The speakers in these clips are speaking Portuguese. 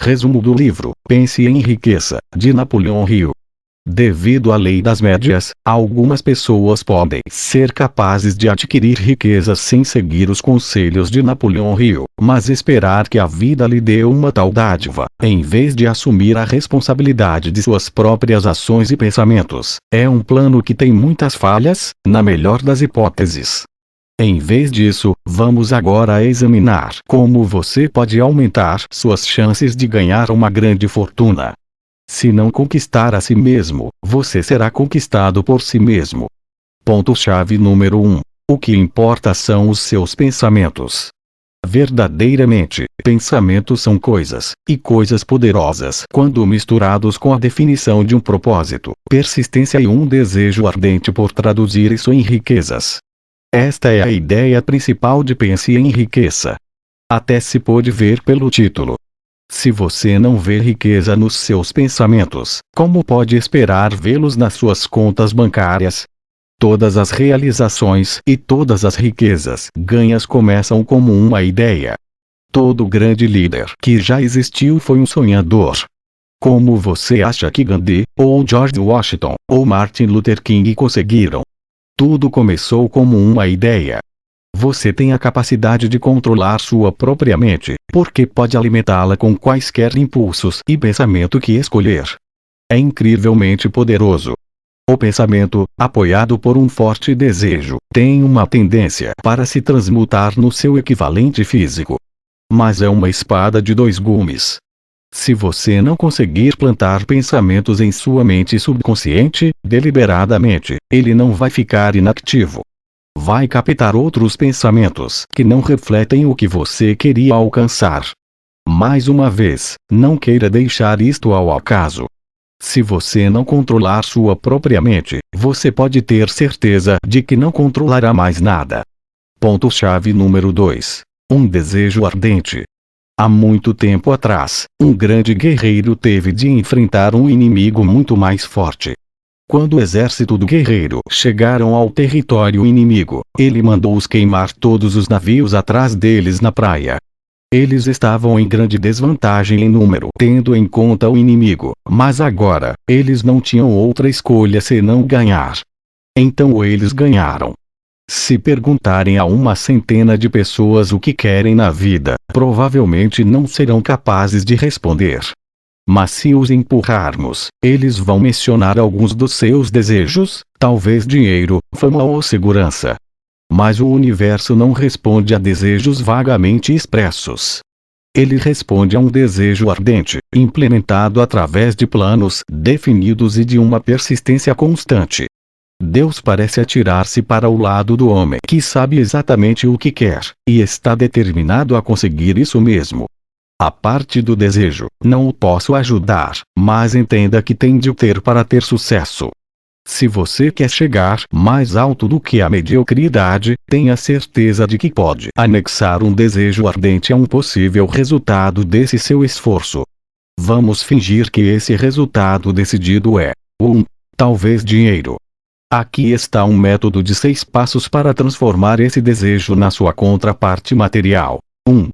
Resumo do livro Pense e Enriqueça, de Napoleão Hill. Devido à lei das médias, algumas pessoas podem ser capazes de adquirir riquezas sem seguir os conselhos de Napoleão Hill, mas esperar que a vida lhe dê uma tal dádiva, em vez de assumir a responsabilidade de suas próprias ações e pensamentos, é um plano que tem muitas falhas, na melhor das hipóteses. Em vez disso, vamos agora examinar como você pode aumentar suas chances de ganhar uma grande fortuna. Se não conquistar a si mesmo, você será conquistado por si mesmo. Ponto-chave número 1. O que importa são os seus pensamentos. Verdadeiramente, pensamentos são coisas, e coisas poderosas quando misturados com a definição de um propósito, persistência e um desejo ardente por traduzir isso em riquezas. Esta é a ideia principal de Pense e Enriqueça. Até se pode ver pelo título. Se você não vê riqueza nos seus pensamentos, como pode esperar vê-los nas suas contas bancárias? Todas as realizações e todas as riquezas ganhas começam como uma ideia. Todo grande líder que já existiu foi um sonhador. Como você acha que Gandhi, ou George Washington, ou Martin Luther King conseguiram? Tudo começou como uma ideia. Você tem a capacidade de controlar sua própria mente, porque pode alimentá-la com quaisquer impulsos e pensamento que escolher. É incrivelmente poderoso. O pensamento, apoiado por um forte desejo, tem uma tendência para se transmutar no seu equivalente físico. Mas é uma espada de dois gumes. Se você não conseguir plantar pensamentos em sua mente subconsciente, deliberadamente, ele não vai ficar inativo. Vai captar outros pensamentos que não refletem o que você queria alcançar. Mais uma vez, não queira deixar isto ao acaso. Se você não controlar sua própria mente, você pode ter certeza de que não controlará mais nada. Ponto-chave número 2. Um desejo ardente. Há muito tempo atrás, um grande guerreiro teve de enfrentar um inimigo muito mais forte. Quando o exército do guerreiro chegaram ao território inimigo, ele mandou-os queimar todos os navios atrás deles na praia. Eles estavam em grande desvantagem em número, tendo em conta o inimigo, mas agora, eles não tinham outra escolha senão ganhar. Então eles ganharam. Se perguntarem a uma centena de pessoas o que querem na vida, provavelmente não serão capazes de responder. Mas se os empurrarmos, eles vão mencionar alguns dos seus desejos, talvez dinheiro, fama ou segurança. Mas o universo não responde a desejos vagamente expressos. Ele responde a um desejo ardente, implementado através de planos definidos e de uma persistência constante. Deus parece atirar-se para o lado do homem que sabe exatamente o que quer, e está determinado a conseguir isso mesmo. A parte do desejo, não o posso ajudar, mas entenda que tem de o ter para ter sucesso. Se você quer chegar mais alto do que a mediocridade, tenha certeza de que pode anexar um desejo ardente a um possível resultado desse seu esforço. Vamos fingir que esse resultado decidido é talvez dinheiro. Aqui está um método de 6 passos para transformar esse desejo na sua contraparte material. 1.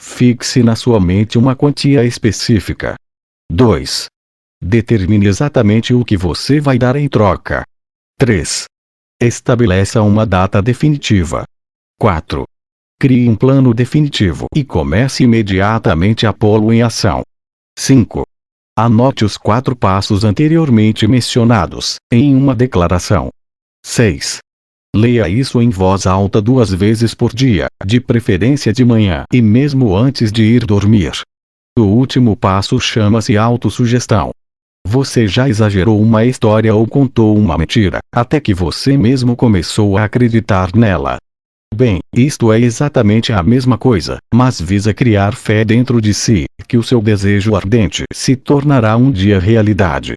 Fixe na sua mente uma quantia específica. 2. Determine exatamente o que você vai dar em troca. 3. Estabeleça uma data definitiva. 4. Crie um plano definitivo e comece imediatamente a pô-lo em ação. 5. Anote os 4 passos anteriormente mencionados, em uma declaração. 6. Leia isso em voz alta 2 vezes por dia, de preferência de manhã e mesmo antes de ir dormir. O último passo chama-se autossugestão. Você já exagerou uma história ou contou uma mentira, até que você mesmo começou a acreditar nela. Bem, isto é exatamente a mesma coisa, mas visa criar fé dentro de si, que o seu desejo ardente se tornará um dia realidade.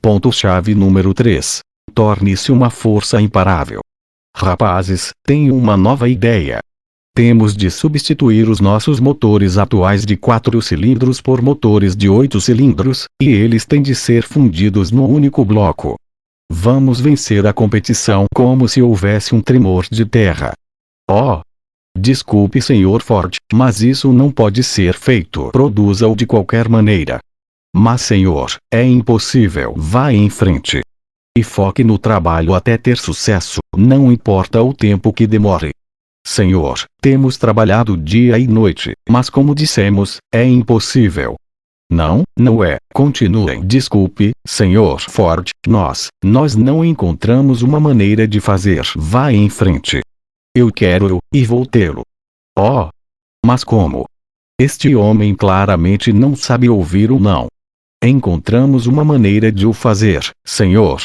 Ponto-chave número 3. Torne-se uma força imparável. Rapazes, tenho uma nova ideia. Temos de substituir os nossos motores atuais de 4 cilindros por motores de 8 cilindros, e eles têm de ser fundidos num único bloco. Vamos vencer a competição como se houvesse um tremor de terra. Oh! Desculpe, Sr. Ford, mas isso não pode ser feito. Produza-o de qualquer maneira. Mas, senhor, é impossível. Vá em frente. E foque no trabalho até ter sucesso, não importa o tempo que demore. Senhor, temos trabalhado dia e noite, mas como dissemos, é impossível. Não, não é. Continuem. Desculpe, Sr. Ford, nós não encontramos uma maneira de fazer. Vá em frente. Eu quero, e vou tê-lo. Oh! Mas como? Este homem claramente não sabe ouvir o não. Encontramos uma maneira de o fazer, senhor.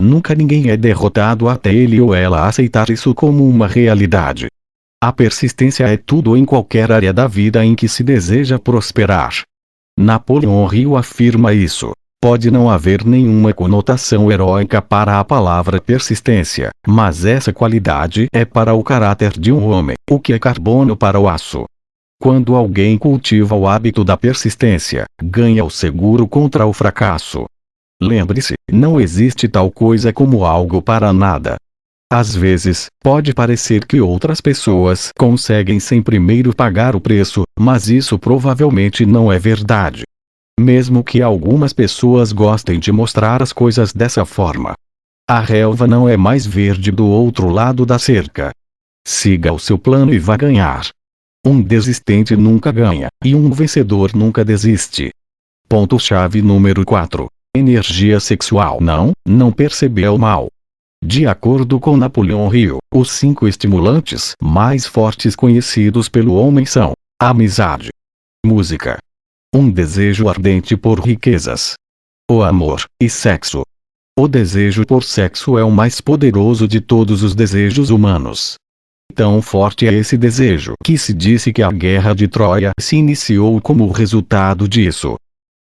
Nunca ninguém é derrotado até ele ou ela aceitar isso como uma realidade. A persistência é tudo em qualquer área da vida em que se deseja prosperar. Napoleão Hill afirma isso. Pode não haver nenhuma conotação heróica para a palavra persistência, mas essa qualidade é para o caráter de um homem, o que é carbono para o aço. Quando alguém cultiva o hábito da persistência, ganha o seguro contra o fracasso. Lembre-se, não existe tal coisa como algo para nada. Às vezes, pode parecer que outras pessoas conseguem sem primeiro pagar o preço, mas isso provavelmente não é verdade. Mesmo que algumas pessoas gostem de mostrar as coisas dessa forma. A relva não é mais verde do outro lado da cerca. Siga o seu plano e vá ganhar. Um desistente nunca ganha, e um vencedor nunca desiste. Ponto-chave número 4. Energia sexual. Não percebeu mal. De acordo com Napoleão Hill, os 5 estimulantes mais fortes conhecidos pelo homem são: amizade, música, um desejo ardente por riquezas, o amor, e sexo. O desejo por sexo é o mais poderoso de todos os desejos humanos. Tão forte é esse desejo que se disse que a Guerra de Troia se iniciou como resultado disso.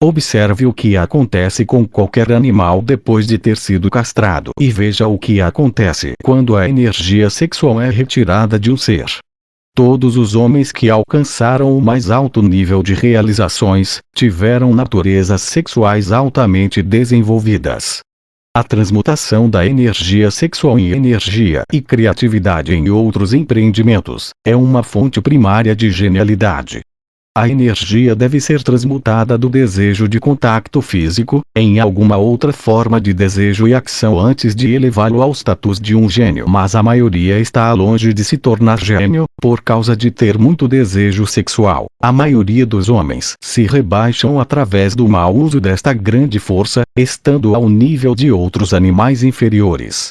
Observe o que acontece com qualquer animal depois de ter sido castrado e veja o que acontece quando a energia sexual é retirada de um ser. Todos os homens que alcançaram o mais alto nível de realizações tiveram naturezas sexuais altamente desenvolvidas. A transmutação da energia sexual em energia e criatividade em outros empreendimentos é uma fonte primária de genialidade. A energia deve ser transmutada do desejo de contato físico, em alguma outra forma de desejo e ação antes de elevá-lo ao status de um gênio. Mas a maioria está longe de se tornar gênio, por causa de ter muito desejo sexual. A maioria dos homens se rebaixam através do mau uso desta grande força, estando ao nível de outros animais inferiores.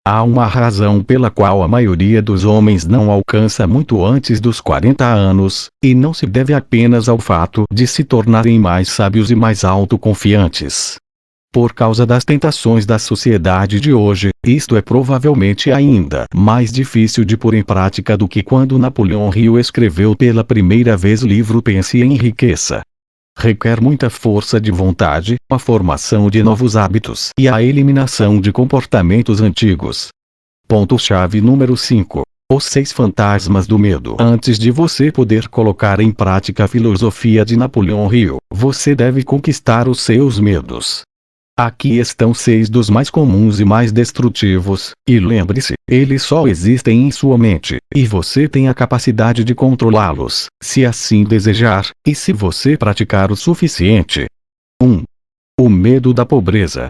Há uma razão pela qual a maioria dos homens não alcança muito antes dos 40 anos, e não se deve apenas ao fato de se tornarem mais sábios e mais autoconfiantes. Por causa das tentações da sociedade de hoje, isto é provavelmente ainda mais difícil de pôr em prática do que quando Napoleão Hill escreveu pela primeira vez o livro Pense e Enriqueça. Requer muita força de vontade, a formação de novos hábitos e a eliminação de comportamentos antigos. Ponto-chave número 5. Os 6 fantasmas do medo. Antes de você poder colocar em prática a filosofia de Napoleão Hill, você deve conquistar os seus medos. Aqui estão 6 dos mais comuns e mais destrutivos, e lembre-se, eles só existem em sua mente, e você tem a capacidade de controlá-los, se assim desejar, e se você praticar o suficiente. 1. O medo da pobreza.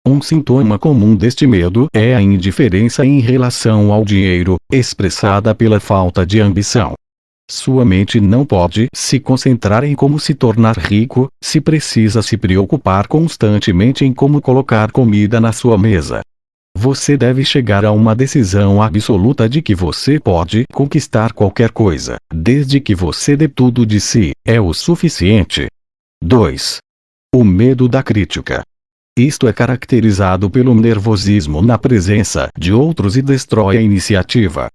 Um sintoma comum deste medo é a indiferença em relação ao dinheiro, expressada pela falta de ambição. Sua mente não pode se concentrar em como se tornar rico, se precisa se preocupar constantemente em como colocar comida na sua mesa. Você deve chegar a uma decisão absoluta de que você pode conquistar qualquer coisa, desde que você dê tudo de si, é o suficiente. 2. O medo da crítica. Isto é caracterizado pelo nervosismo na presença de outros e destrói a iniciativa.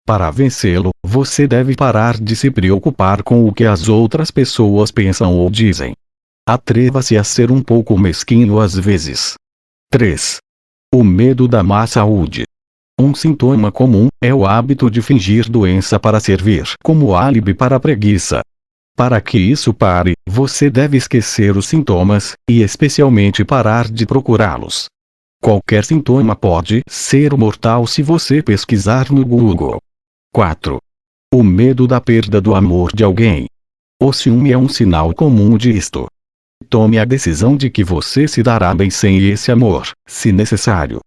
Para vencê-lo, você deve parar de se preocupar com o que as outras pessoas pensam ou dizem. Atreva-se a ser um pouco mesquinho às vezes. 3. O medo da má saúde. Um sintoma comum é o hábito de fingir doença para servir como álibi para a preguiça. Para que isso pare, você deve esquecer os sintomas, e especialmente parar de procurá-los. Qualquer sintoma pode ser mortal se você pesquisar no Google. 4. O medo da perda do amor de alguém. O ciúme é um sinal comum disto. Tome a decisão de que você se dará bem sem esse amor, se necessário.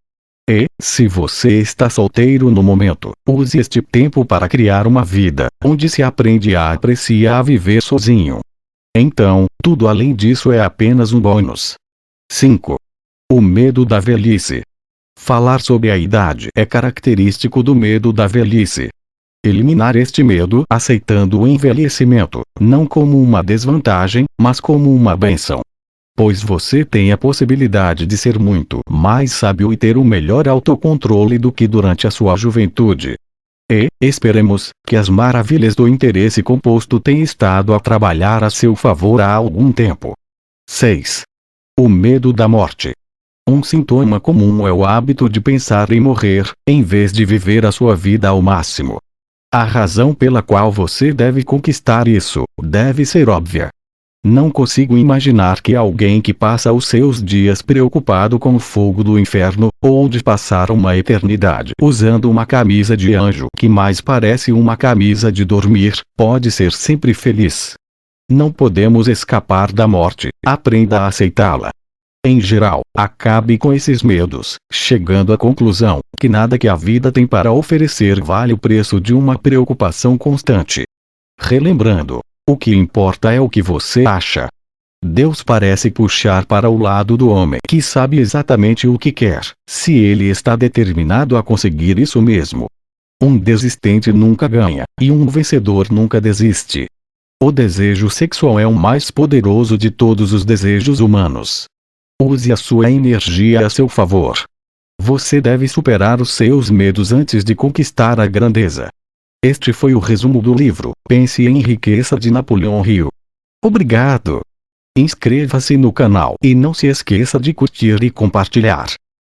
E, se você está solteiro no momento, use este tempo para criar uma vida, onde se aprende a apreciar a viver sozinho. Então, tudo além disso é apenas um bônus. 5. O medo da velhice. Falar sobre a idade é característico do medo da velhice. Eliminar este medo aceitando o envelhecimento, não como uma desvantagem, mas como uma bênção. Pois você tem a possibilidade de ser muito mais sábio e ter um melhor autocontrole do que durante a sua juventude. E, esperemos, que as maravilhas do interesse composto tenham estado a trabalhar a seu favor há algum tempo. 6. O medo da morte. Um sintoma comum é o hábito de pensar em morrer, em vez de viver a sua vida ao máximo. A razão pela qual você deve conquistar isso deve ser óbvia. Não consigo imaginar que alguém que passa os seus dias preocupado com o fogo do inferno, ou de passar uma eternidade usando uma camisa de anjo que mais parece uma camisa de dormir, pode ser sempre feliz. Não podemos escapar da morte, aprenda a aceitá-la. Em geral, acabe com esses medos, chegando à conclusão que nada que a vida tem para oferecer vale o preço de uma preocupação constante. Relembrando, o que importa é o que você acha. Deus parece puxar para o lado do homem que sabe exatamente o que quer, se ele está determinado a conseguir isso mesmo. Um desistente nunca ganha, e um vencedor nunca desiste. O desejo sexual é o mais poderoso de todos os desejos humanos. Use a sua energia a seu favor. Você deve superar os seus medos antes de conquistar a grandeza. Este foi o resumo do livro Pense e Enriqueça de Napoleão Hill. Obrigado! Inscreva-se no canal e não se esqueça de curtir e compartilhar.